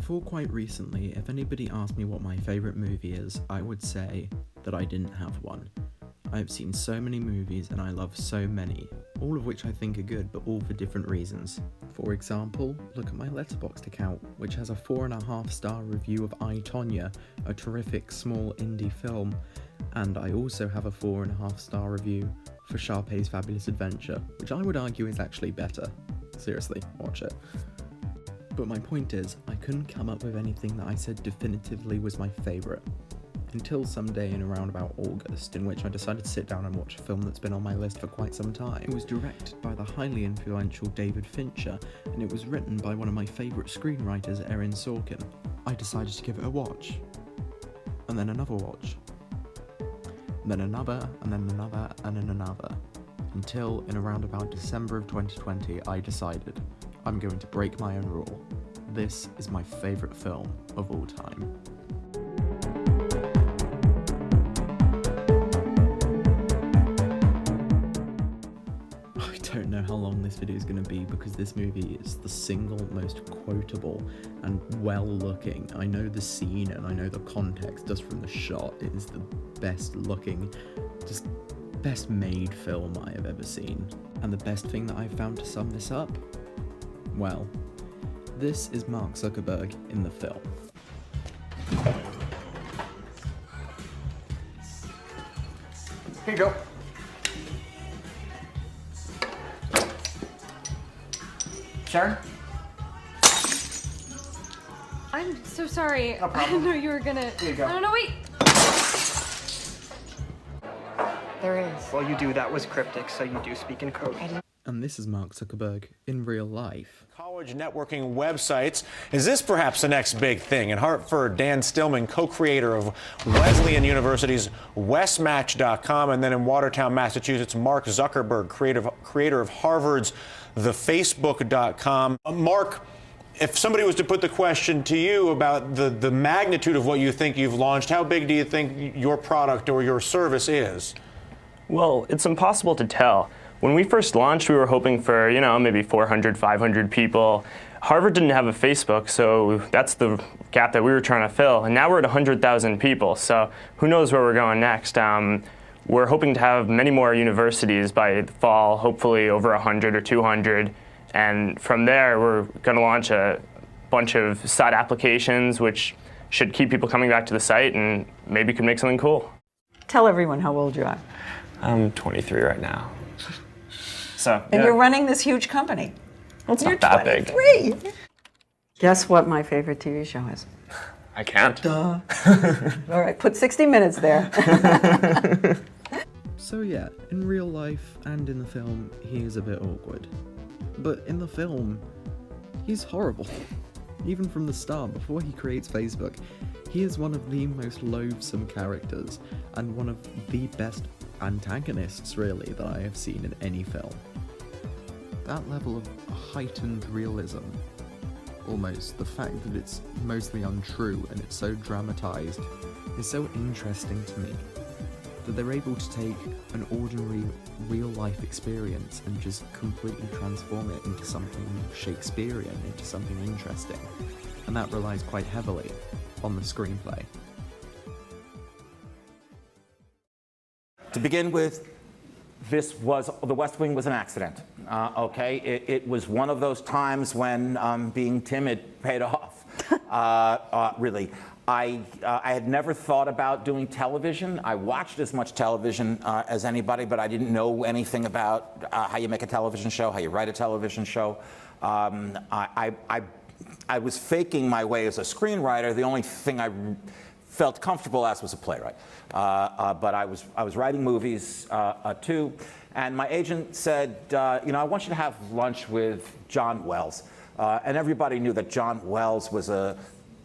Before quite recently, if anybody asked me what my favourite movie is, I would say that I didn't have one. I have seen so many movies and I love so many, all of which I think are good, but all for different reasons. For example, look at my Letterboxd account, which has a 4.5-star review of I, Tonya, a terrific small indie film, and I also have a 4.5-star review for Sharpay's Fabulous Adventure, which I would argue is actually better. Seriously, watch it. But my point is, I couldn't come up with anything that I said definitively was my favourite. Until someday in around about August, in which I decided to sit down and watch a film that's been on my list for quite some time. It was directed by the highly influential David Fincher, and it was written by one of my favourite screenwriters, Aaron Sorkin. I decided to give it a watch. And then another watch. And then another, and then another, and then another. Until, in around about December of 2020, I decided, I'm going to break my own rule. This is my favourite film of all time. I don't know how long this video is going to be because this movie is the single most quotable and well looking. I know the scene and I know the context just from the shot. It is the best looking, just best made film I have ever seen. And the best thing that I've found to sum this up? Well, this is Mark Zuckerberg in the film. Here you go. Sharon? I'm so sorry. No problem. I didn't know you were gonna. Here you go. No, wait. There is. Well, you do. That was cryptic, so you do speak in code. And this is Mark Zuckerberg in real life. College networking websites. Is this perhaps the next big thing? In Hartford, Dan Stillman, co-creator of Wesleyan University's Westmatch.com, and then in Watertown, Massachusetts, Mark Zuckerberg, creator of Harvard's TheFacebook.com. Mark, if somebody was to put the question to you about the magnitude of what you think you've launched, how big do you think your product or your service is? Well, it's impossible to tell. When we first launched, we were hoping for, maybe 400, 500 people. Harvard didn't have a Facebook, so that's the gap that we were trying to fill. And now we're at 100,000 people, so who knows where we're going next. We're hoping to have many more universities by the fall, hopefully over 100 or 200. And from there, we're going to launch a bunch of side applications, which should keep people coming back to the site and maybe could make something cool. Tell everyone how old you are. I'm 23 right now. So, And you're running this huge company. Well, it's You're not that 23. big. Guess what my favorite TV show is? I can't. Duh. All right, put 60 Minutes there. So yeah, in real life and in the film, he is a bit awkward. But in the film, he's horrible. Even from the start, before he creates Facebook, he is one of the most loathsome characters, and one of the best antagonists, really, that I have seen in any film. That level of heightened realism, almost, the fact that it's mostly untrue and it's so dramatized, is so interesting to me. That they're able to take an ordinary real-life experience and just completely transform it into something Shakespearean, into something interesting. And that relies quite heavily on the screenplay. To begin with, The West Wing was an accident, okay? It was one of those times when being timid paid off, really. I had never thought about doing television. I watched as much television as anybody, but I didn't know anything about how you make a television show, how you write a television show. I was faking my way as a screenwriter. The only thing I felt comfortable as was a playwright. But I was writing movies too. And my agent said, I want you to have lunch with John Wells. And everybody knew that John Wells was a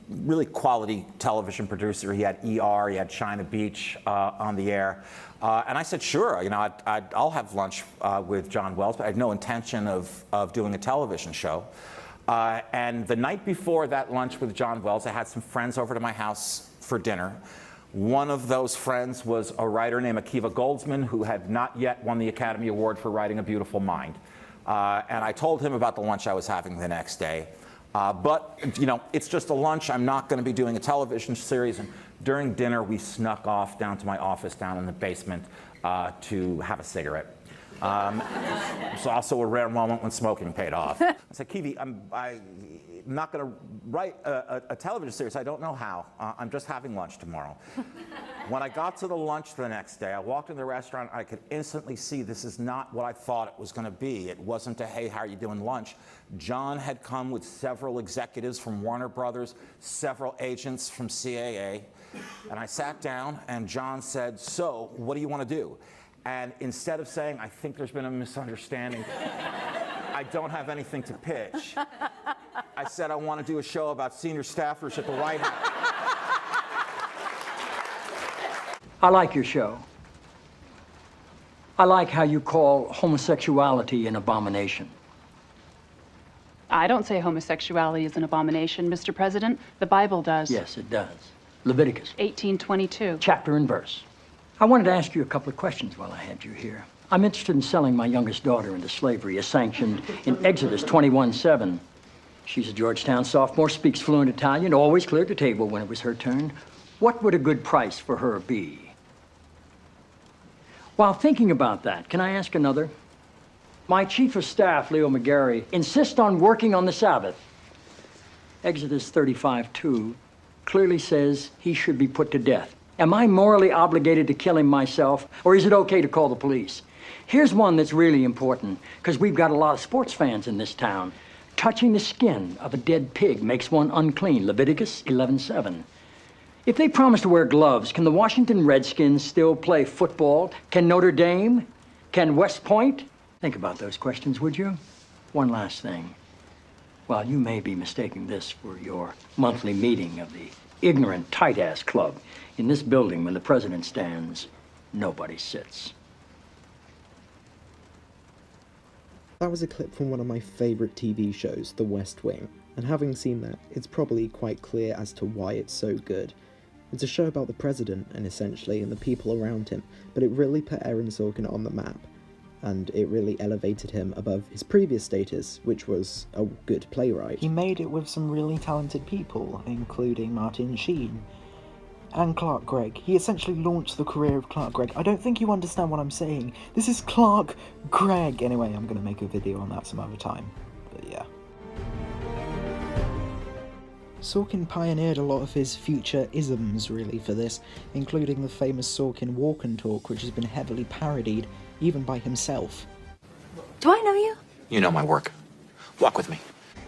really quality television producer. He had ER, he had China Beach on the air. And I said, sure, I'll have lunch with John Wells, but I had no intention of doing a television show. And the night before that lunch with John Wells, I had some friends over to my house for dinner. One of those friends was a writer named Akiva Goldsman, who had not yet won the Academy Award for writing A Beautiful Mind. And I told him about the lunch I was having the next day. But, you know, it's just a lunch. I'm not going to be doing a television series. And during dinner, we snuck off down to my office down in the basement to have a cigarette. It's also a rare moment when smoking paid off. I said, Kiwi, I'm not going to write a television series. I don't know how. I'm just having lunch tomorrow. When I got to the lunch the next day, I walked in the restaurant. I could instantly see this is not what I thought it was going to be. It wasn't a, hey, how are you doing lunch? John had come with several executives from Warner Brothers, several agents from CAA. And I sat down, and John said, so what do you want to do? And instead of saying, I think there's been a misunderstanding, I don't have anything to pitch, I said I want to do a show about senior staffers at the White House. I like your show. I like how you call homosexuality an abomination. I don't say homosexuality is an abomination, Mr. President. The Bible does. Yes, it does. Leviticus. 18:22. Chapter and verse. I wanted to ask you a couple of questions while I had you here. I'm interested in selling my youngest daughter into slavery, as sanctioned in Exodus 21:7. She's a Georgetown sophomore, speaks fluent Italian, always cleared the table when it was her turn. What would a good price for her be? While thinking about that, can I ask another? My chief of staff, Leo McGarry, insists on working on the Sabbath. Exodus 35:2 clearly says he should be put to death. Am I morally obligated to kill him myself, or is it okay to call the police? Here's one that's really important, because we've got a lot of sports fans in this town. Touching the skin of a dead pig makes one unclean, Leviticus 11:7. If they promise to wear gloves, can the Washington Redskins still play football? Can Notre Dame? Can West Point? Think about those questions, would you? One last thing. While you may be mistaking this for your monthly meeting of the ignorant tight-ass club, in this building, when the president stands, nobody sits. That was a clip from one of my favourite TV shows, The West Wing, and having seen that, it's probably quite clear as to why it's so good. It's a show about the president, and essentially, and the people around him, but it really put Aaron Sorkin on the map, and it really elevated him above his previous status, which was a good playwright. He made it with some really talented people, including Martin Sheen and Clark Gregg. He essentially launched the career of Clark Gregg. I don't think you understand what I'm saying. This is Clark Gregg. Anyway, I'm going to make a video on that some other time, but yeah. Sorkin pioneered a lot of his future isms, really, for this, including the famous Sorkin walk and talk, which has been heavily parodied, even by himself. Do I know you? You know my work. Walk with me.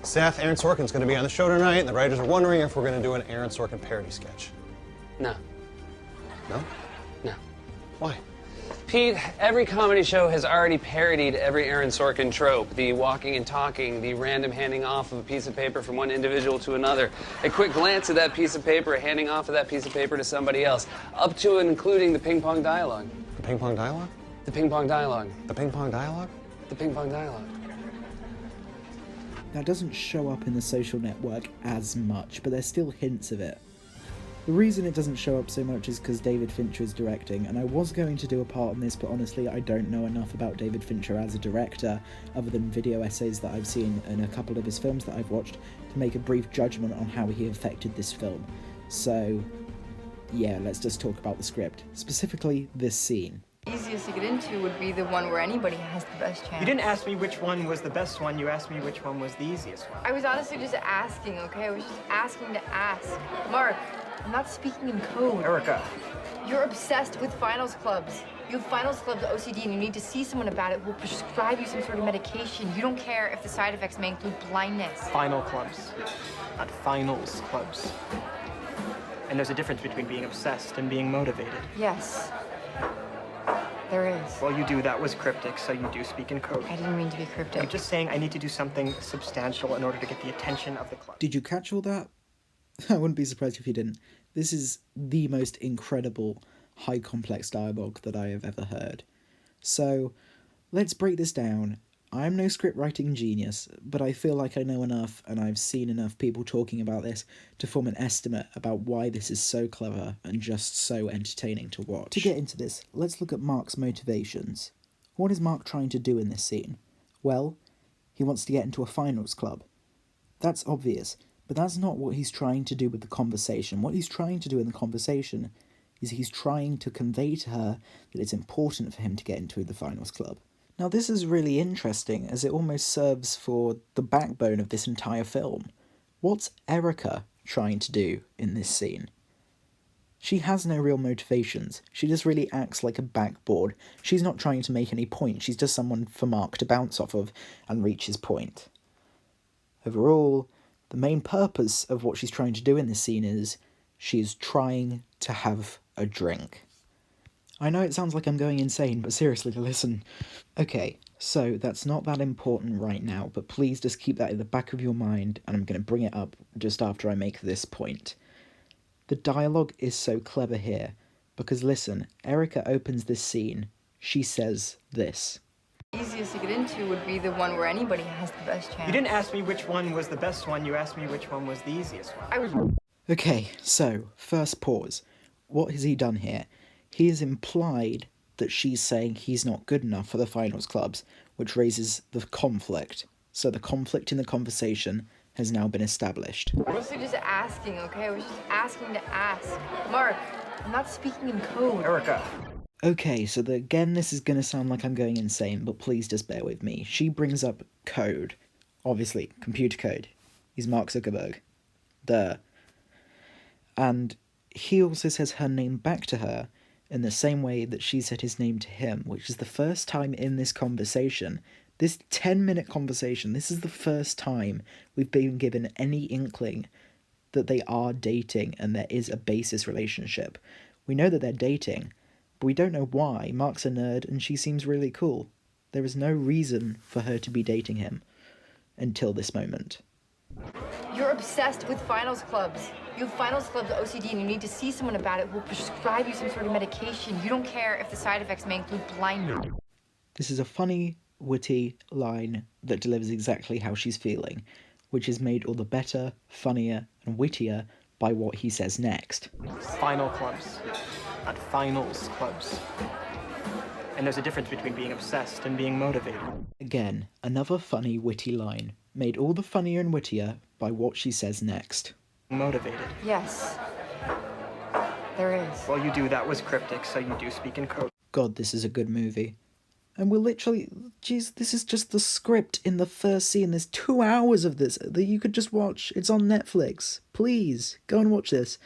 Seth, Aaron Sorkin's going to be on the show tonight, and the writers are wondering if we're going to do an Aaron Sorkin parody sketch. No. No? No. Why? Pete, every comedy show has already parodied every Aaron Sorkin trope. The walking and talking, the random handing off of a piece of paper from one individual to another, a quick glance at that piece of paper, a handing off of that piece of paper to somebody else, up to and including the ping pong dialogue. The ping pong dialogue? The ping pong dialogue. The ping pong dialogue? The ping pong dialogue. That doesn't show up in The Social Network as much, but there's still hints of it. The reason it doesn't show up so much is because David Fincher is directing, and I was going to do a part on this, but honestly I don't know enough about David Fincher as a director, other than video essays that I've seen and a couple of his films that I've watched, to make a brief judgment on how he affected this film. So, yeah, let's just talk about the script, specifically this scene. Easiest to get into would be the one where anybody has the best chance. You didn't ask me which one was the best one, you asked me which one was the easiest one. I was honestly just asking, okay? I was just asking to ask. Mark, I'm not speaking in code. Erica. You're obsessed with finals clubs. You have finals clubs OCD and you need to see someone about it who will prescribe you some sort of medication. You don't care if the side effects may include blindness. Final clubs, not finals clubs. And there's a difference between being obsessed and being motivated. Yes, there is. Well, you do. That was cryptic, so you do speak in code. I didn't mean to be cryptic. I'm just saying I need to do something substantial in order to get the attention of the club. Did you catch all that? I wouldn't be surprised if you didn't. This is the most incredible, high complex dialogue that I have ever heard. So, let's break this down. I'm no script writing genius, but I feel like I know enough, and I've seen enough people talking about this to form an estimate about why this is so clever and just so entertaining to watch. To get into this, let's look at Mark's motivations. What is Mark trying to do in this scene? Well, he wants to get into a finals club. That's obvious, but that's not what he's trying to do with the conversation. What he's trying to do in the conversation is he's trying to convey to her that it's important for him to get into the finals club. Now this is really interesting, as it almost serves for the backbone of this entire film. What's Erica trying to do in this scene? She has no real motivations. She just really acts like a backboard. She's not trying to make any point. She's just someone for Mark to bounce off of and reach his point. Overall, the main purpose of what she's trying to do in this scene is she's trying to have a drink. I know it sounds like I'm going insane, but seriously, listen. Okay, so that's not that important right now, but please just keep that in the back of your mind, and I'm going to bring it up just after I make this point. The dialogue is so clever here, because listen, Erica opens this scene, she says this. The easiest to get into would be the one where anybody has the best chance. You didn't ask me which one was the best one, you asked me which one was the easiest one. Okay, so, first pause. What has he done here? He has implied that she's saying he's not good enough for the finals clubs, which raises the conflict. So the conflict in the conversation has now been established. I was just asking, okay? I was just asking to ask. Mark, I'm not speaking in code. Erica. Okay, so again, this is going to sound like I'm going insane, but please just bear with me. She brings up code. Obviously, computer code. He's Mark Zuckerberg. Duh. And he also says her name back to her in the same way that she said his name to him, which is the first time in this conversation, this 10-minute conversation, this is the first time we've been given any inkling that they are dating and there is a basis relationship. We know that they're dating, but we don't know why. Mark's a nerd and she seems really cool. There is no reason for her to be dating him until this moment. You're obsessed with finals clubs. You have finals clubs OCD and you need to see someone about it who will prescribe you some sort of medication. You don't care if the side effects may include blindness. This is a funny, witty line that delivers exactly how she's feeling, which is made all the better, funnier, and wittier by what he says next. Final clubs, not finals clubs. And there's a difference between being obsessed and being motivated. Again, another funny, witty line, made all the funnier and wittier by what she says next. Motivated. Yes, there is. Well, you do. That was cryptic, so you do speak in code. God, this is a good movie. And we're literally, geez, this is just the script in the first scene. There's 2 hours of this that you could just watch. It's on Netflix. Please, go and watch this.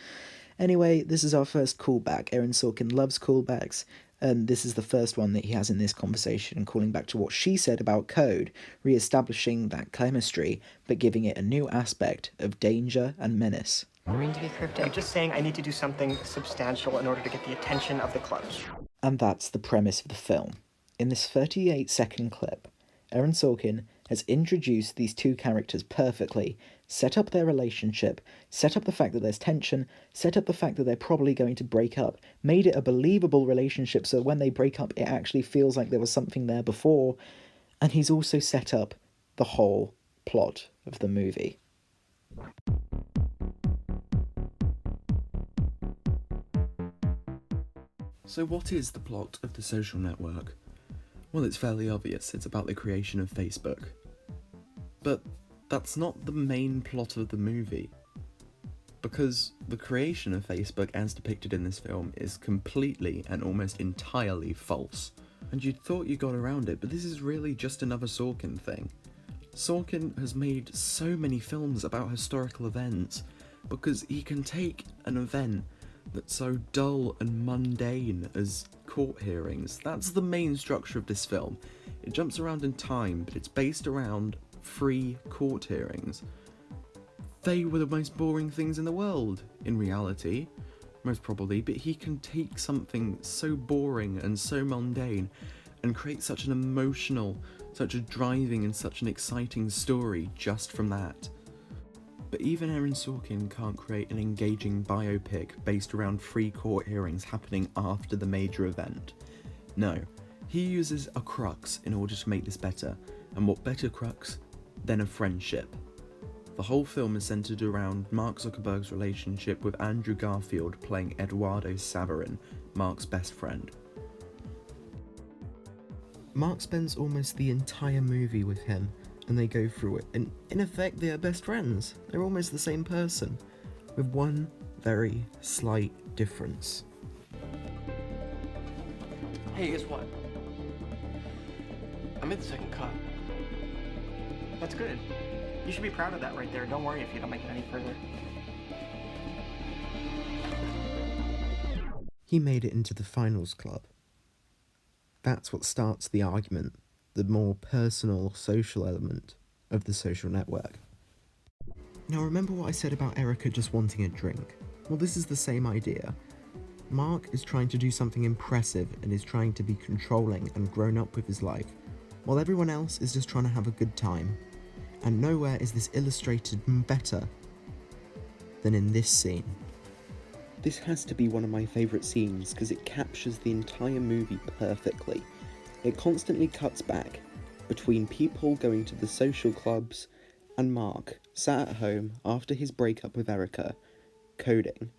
Anyway, this is our first callback. Aaron Sorkin loves callbacks, and this is the first one that he has in this conversation, calling back to what she said about code, re-establishing that chemistry, but giving it a new aspect of danger and menace. I mean to be cryptic. I'm just saying I need to do something substantial in order to get the attention of the clubs. And that's the premise of the film. In this 38-second clip, Aaron Sorkin has introduced these two characters perfectly, set up their relationship, set up the fact that there's tension, set up the fact that they're probably going to break up, made it a believable relationship so when they break up it actually feels like there was something there before, and he's also set up the whole plot of the movie. So what is the plot of The Social Network? Well, it's fairly obvious. It's about the creation of Facebook. But that's not the main plot of the movie. Because the creation of Facebook as depicted in this film is completely and almost entirely false. And you'd thought you got around it, but this is really just another Sorkin thing. Sorkin has made so many films about historical events because he can take an event that's so dull and mundane as court hearings. That's the main structure of this film. It jumps around in time, but it's based around 3 court hearings. They were the most boring things in the world, in reality, most probably, but he can take something so boring and so mundane and create such an emotional, such a driving and such an exciting story just from that. But even Aaron Sorkin can't create an engaging biopic based around 3 court hearings happening after the major event. No, he uses a crux in order to make this better, and what better crux than a friendship? The whole film is centered around Mark Zuckerberg's relationship with Andrew Garfield playing Eduardo Saverin, Mark's best friend. Mark spends almost the entire movie with him, and they go through it, and in effect they are best friends. They're almost the same person, with one very slight difference. Hey, guess what? I made the second cut. That's good. You should be proud of that right there. Don't worry if you don't make it any further. He made it into the finals club. That's what starts the argument, the more personal, social element of The Social Network. Now remember what I said about Erica just wanting a drink? Well, this is the same idea. Mark is trying to do something impressive and is trying to be controlling and grown up with his life, while everyone else is just trying to have a good time. And nowhere is this illustrated better than in this scene. This has to be one of my favourite scenes because it captures the entire movie perfectly. It constantly cuts back between people going to the social clubs and Mark sat at home after his breakup with Erica, coding.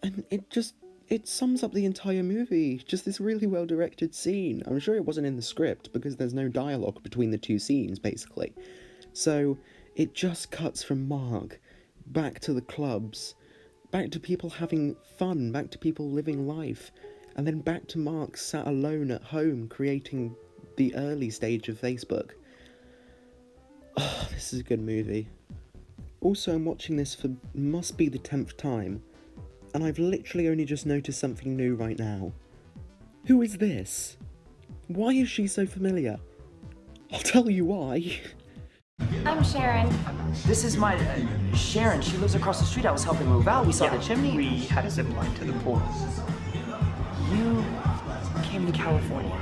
And it sums up the entire movie. Just this really well directed scene. I'm sure it wasn't in the script because there's no dialogue between the two scenes, basically. So it just cuts from Mark back to the clubs, back to people having fun, back to people living life, and then back to Mark sat alone at home creating the early stage of Facebook. Oh, this is a good movie. Also, I'm watching this for must be the 10th time, and I've literally only just noticed something new right now. Who is this? Why is she so familiar? I'll tell you why. I'm Sharon. This is my Sharon. She lives across the street. I was helping move out. We saw the chimney. We had a zip line to the pool. You came to California.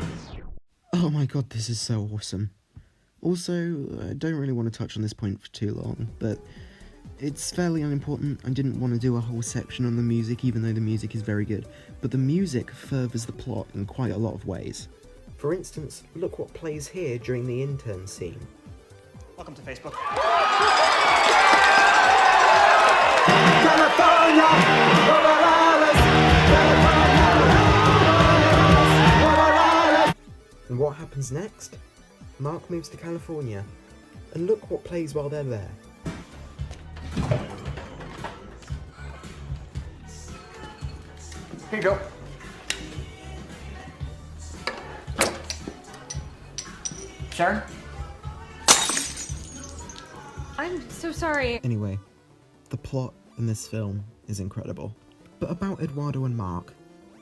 Oh my god, this is so awesome. Also, I don't really want to touch on this point for too long, but it's fairly unimportant. I didn't want to do a whole section on the music, even though the music is very good, but the music furthers the plot in quite a lot of ways. For instance, look what plays here during the intern scene. Welcome to Facebook. And what happens next? Mark moves to California, and look what plays while they're there. Here you go. Sharon? I'm so sorry. Anyway, the plot in this film is incredible. But about Eduardo and Mark,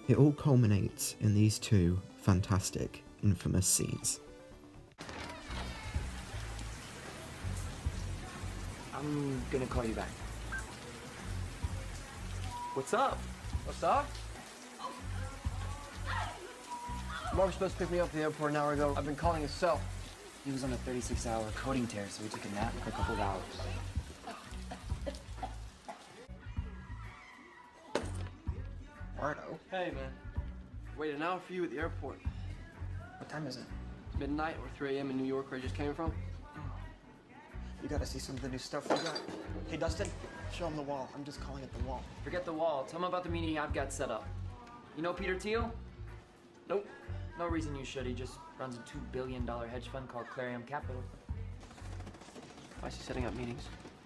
it all culminates in these two fantastic, infamous scenes. I'm gonna call you back. What's up? What's up? Mark was supposed to pick me up at the airport an hour ago. I've been calling his cell. He was on a 36-hour coding tear, so we took a nap for a couple of hours. Eduardo. Hey, man. Waited an hour for you at the airport. What time is it? It's midnight or 3 a.m. in New York, where I just came from. You gotta see some of the new stuff we got. Hey, Dustin, show him the wall. I'm just calling it the wall. Forget the wall. Tell him about the meeting I've got set up. You know Peter Thiel? Nope. No reason you should. He just runs a $2 billion hedge fund called Clarion Capital. Why is he setting up meetings?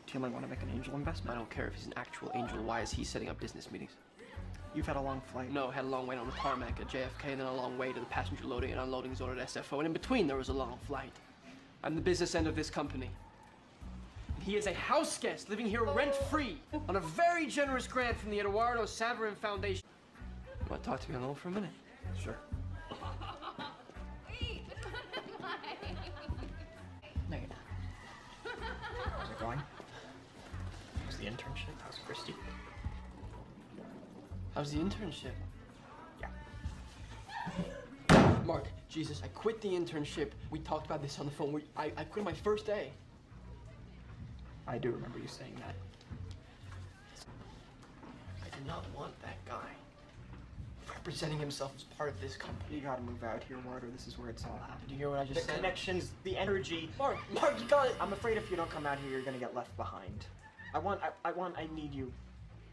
Thiel might want to make an angel investment. I don't care if he's an actual angel. Why is he setting up business meetings? You've had a long flight. No, had a long wait on the tarmac at JFK, and then a long way to the passenger loading and unloading zone at SFO, and in between there was a long flight. I'm the business end of this company. He is a house guest living here rent-free on a very generous grant from the Eduardo Saverin Foundation. You want to talk to me alone for a minute? Sure. No, you're not. How's it going? How's the internship? How's Christy? How's the internship? Mark, Jesus, I quit the internship. We talked about this on the phone. I quit my first day. I do remember you saying that. I did not want that guy representing himself as part of this company. You gotta move out here, Eduardo. This is where it's all happening. Did you hear what I just said? The connections, the energy. Mark, you got it. I'm afraid if you don't come out here, you're gonna get left behind. I need you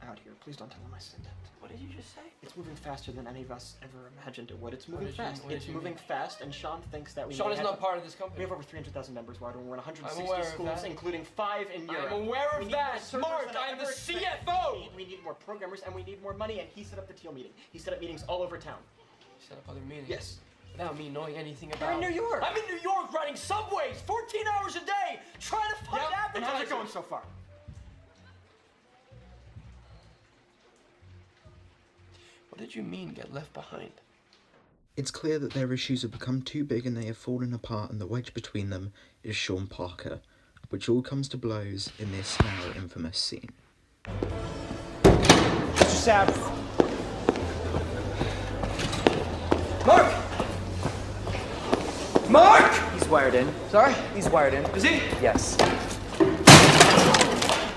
out here. Please don't tell him I said that. What did you just say? It's moving faster than any of us ever imagined it would. It's moving did you- fast. what did It's you moving mean? fast, and Sean thinks that we. Sean may is have- not part of this company. We have over 300,000 members, Ryder. We're in 160 I'm aware of schools, that. including 5 in Europe. I'm aware We of need more that. servers Mark, than I I'm the ever expected. CFO. We need more programmers, and we need more money, and he set up the Teal meeting. He set up meetings all over town. Set up other meetings. Yes. Without me knowing anything about. You're in New York. I'm in New York riding subways 14 hours a day trying to find And advertisers. how's it going so far? What did you mean get left behind? It's clear that their issues have become too big and they have fallen apart, and the wedge between them is Sean Parker, which all comes to blows in this now infamous scene. Mr. Sapp. Mark! Mark! He's wired in. Sorry? He's wired in. Is he? Yes. How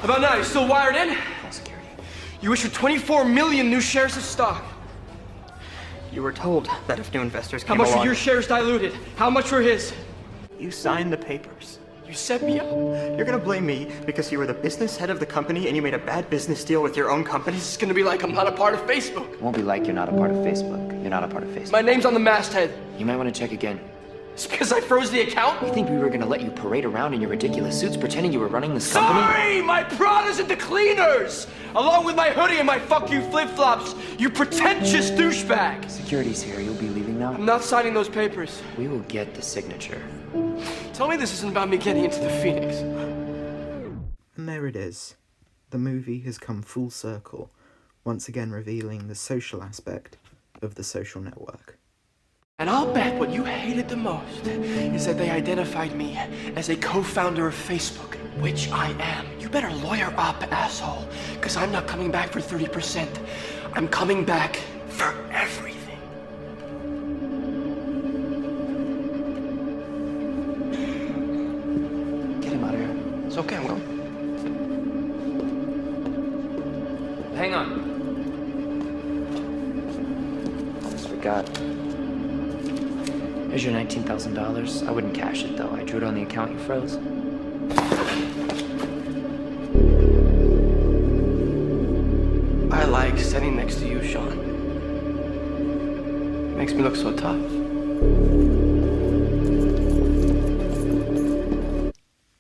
about now? You still wired in? Full security. You issued 24 million new shares of stock. You were told that if new investors How came much along... were your shares diluted? How much were his? You signed the papers. You set me up. You're gonna blame me because you were the business head of the company and you made a bad business deal with your own company? This is gonna be like I'm not a part of Facebook. It won't be like you're not a part of Facebook. You're not a part of Facebook. My name's on the masthead. You might want to check again. It's because I froze the account? You think we were gonna let you parade around in your ridiculous suits pretending you were running this company? Sorry! My Prada's at the cleaners! Along with my hoodie and my fuck you flip-flops, you pretentious douchebag! Security's here. You'll be leaving now. I'm not signing those papers. We will get the signature. Tell me this isn't about me getting into the Phoenix. And there it is. The movie has come full circle, once again revealing the social aspect of The Social Network. And I'll bet what you hated the most is that they identified me as a co-founder of Facebook, which I am. You better lawyer up, asshole, because I'm not coming back for 30%. I'm coming back for everything. Get him out of here. It's okay, I'm going. Hang on. Almost forgot. Here's your $19,000. I wouldn't cash it, though. I drew it on the account you froze. I like sitting next to you, Sean. Makes me look so tough.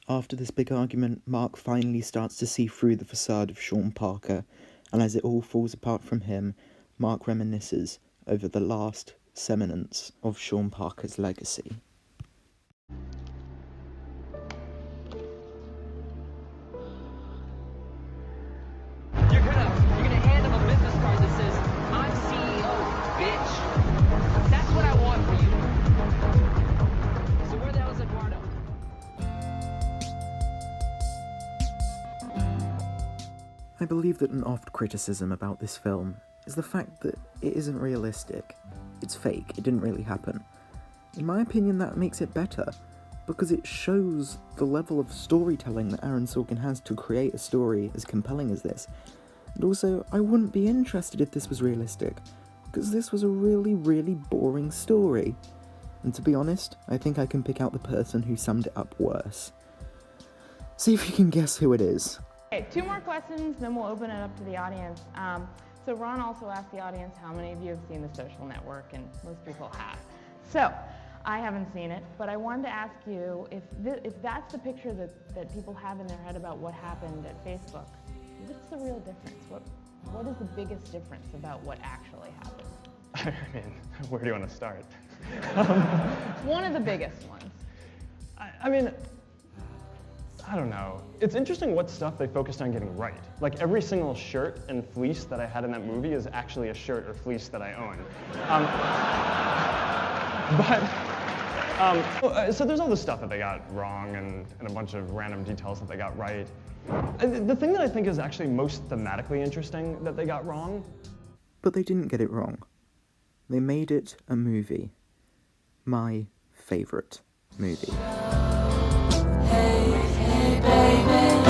After this big argument, Mark finally starts to see through the facade of Sean Parker, and as it all falls apart from him, Mark reminisces over the last semblance of Sean Parker's legacy. You're gonna hand him a business card that says, "I'm CEO, bitch." That's what I want for you. So where the hell is Eduardo? I believe that an oft criticism about this film is the fact that it isn't realistic. It's fake, it didn't really happen. In my opinion, that makes it better, because it shows the level of storytelling that Aaron Sorkin has to create a story as compelling as this. And also, I wouldn't be interested if this was realistic, because this was a really, really boring story. And to be honest, I think I can pick out the person who summed it up worse. See if you can guess who it is. Okay, 2 more questions, then we'll open it up to the audience. So Ron also asked the audience how many of you have seen The Social Network, and most people have. So, I haven't seen it, but I wanted to ask you if that's the picture that people have in their head about what happened at Facebook, what's the real difference? What is the biggest difference about what actually happened? I mean, where do you want to start? One of the biggest ones. I mean, I don't know. It's interesting what stuff they focused on getting right. Like every single shirt and fleece that I had in that movie is actually a shirt or fleece that I own. So there's all this stuff that they got wrong and a bunch of random details that they got right. The thing that I think is actually most thematically interesting that they got wrong. But they didn't get it wrong. They made it a movie. My favourite movie. Hey, baby.